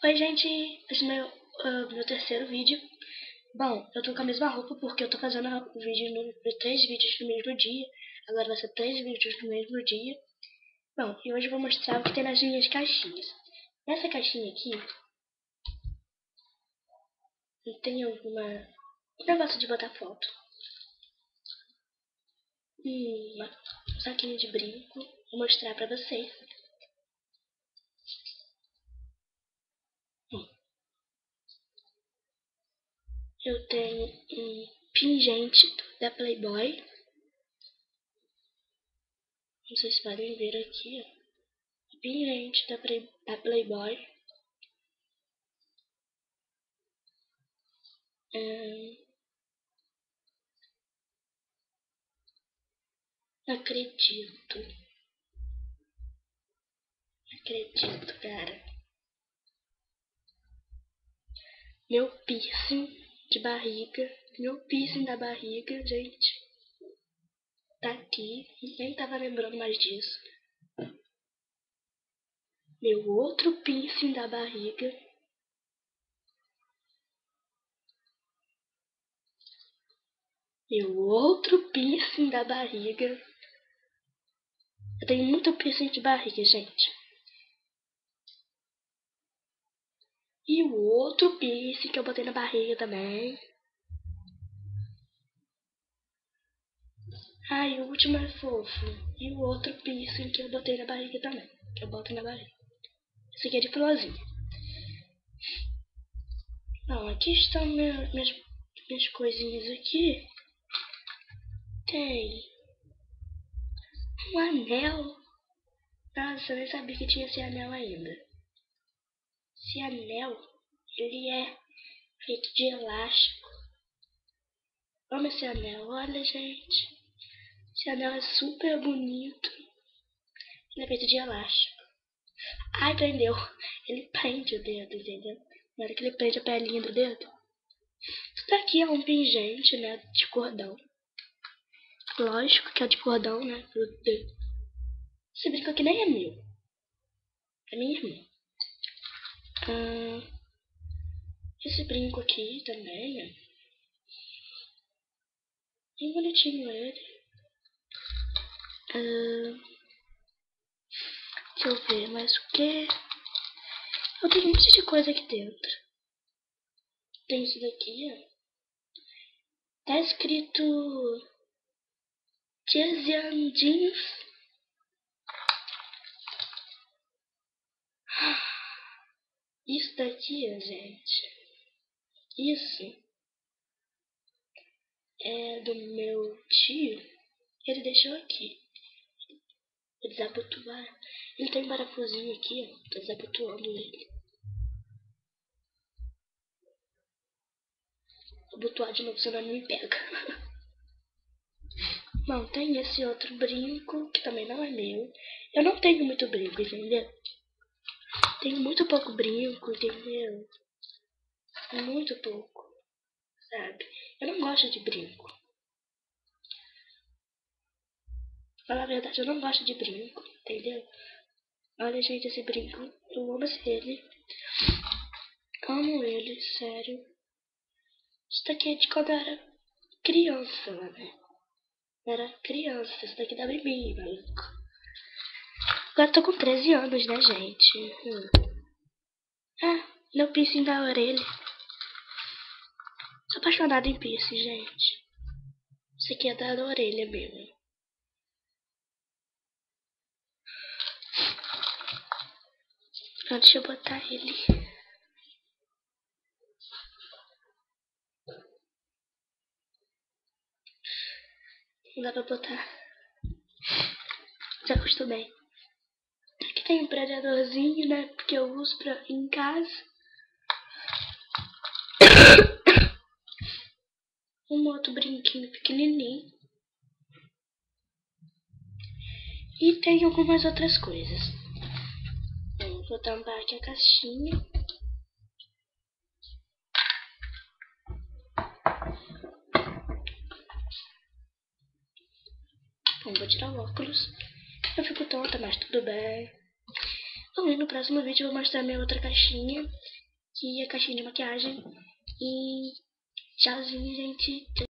Oi, gente! Esse é meu terceiro vídeo. Bom, eu tô com a mesma roupa porque eu tô fazendo o vídeo de 3 vídeos no mesmo dia. Agora vai ser 3 vídeos no mesmo dia. Bom, e hoje eu vou mostrar o que tem nas minhas caixinhas. Nessa caixinha aqui, tem um negócio de botar foto. Um saquinho de brinco. Vou mostrar pra vocês. Eu tenho um pingente da Playboy. Não sei se podem ver aqui, ó. Pingente da Playboy. Acredito, cara. Meu piercing de barriga. Meu piercing da barriga, gente. Tá aqui. Nem tava lembrando mais disso. Meu outro piercing da barriga. Meu outro piercing da barriga. Eu tenho muito piercing de barriga, gente. E o outro piercing que eu botei na barriga também. Ai, o último é fofo. E o outro piercing que eu botei na barriga também. Que eu boto na barriga. Esse aqui é de florzinha. Bom, aqui estão minhas coisinhas aqui. Tem um anel. Nossa, eu nem sabia que tinha esse anel ainda. Esse anel, ele é feito de elástico. Amo esse anel, olha, gente. Esse anel é super bonito. Ele é feito de elástico. Ai, prendeu. Ele prende o dedo, entendeu? Na hora que ele prende a pelinha do dedo. Isso daqui é um pingente, né, de cordão. Lógico que é de cordão, né, pro dedo. Esse brinco aqui nem é meu. É minha irmã. Esse brinco aqui também, né? Bem bonitinho ele. Deixa eu ver mais o que. Eu tenho um monte de coisa aqui dentro. Tem isso daqui, ó. Tá escrito Jesian Jeans. Isso daqui, ó, gente. Isso é do meu tio. Ele deixou aqui. Ele desabotoar. Ele tem um parafusinho aqui, ó. Tô desabotoando ele. Vou abotoar de novo, senão não me pega. Bom, tem esse outro brinco, que também não é meu. Eu não tenho muito brinco, entendeu? Tenho muito pouco brinco, entendeu? Muito pouco, sabe? Eu não gosto de brinco. Pra falar a verdade, eu não gosto de brinco, entendeu? Olha, gente, esse brinco, eu amo ele. Amo ele, sério. Isso daqui é de quando eu era criança, né? Eu era criança, isso daqui dava em mim, maluco. Agora eu tô com 13 anos, né, gente? Ah, meu piercing da orelha. Sou apaixonada em piercing, gente. Isso aqui é da orelha mesmo. Ah, deixa eu botar ele. Não dá pra botar. Já acostumei. Aqui tem um predadorzinho, né? Porque eu uso em casa. Um outro brinquinho pequenininho. E tem algumas outras coisas. Vou tampar aqui a caixinha. Bom, vou tirar o óculos. Eu fico tonta, mas tudo bem. Vamos ver no próximo vídeo, eu vou mostrar minha outra caixinha, que é a caixinha de maquiagem. E tchauzinho, gente.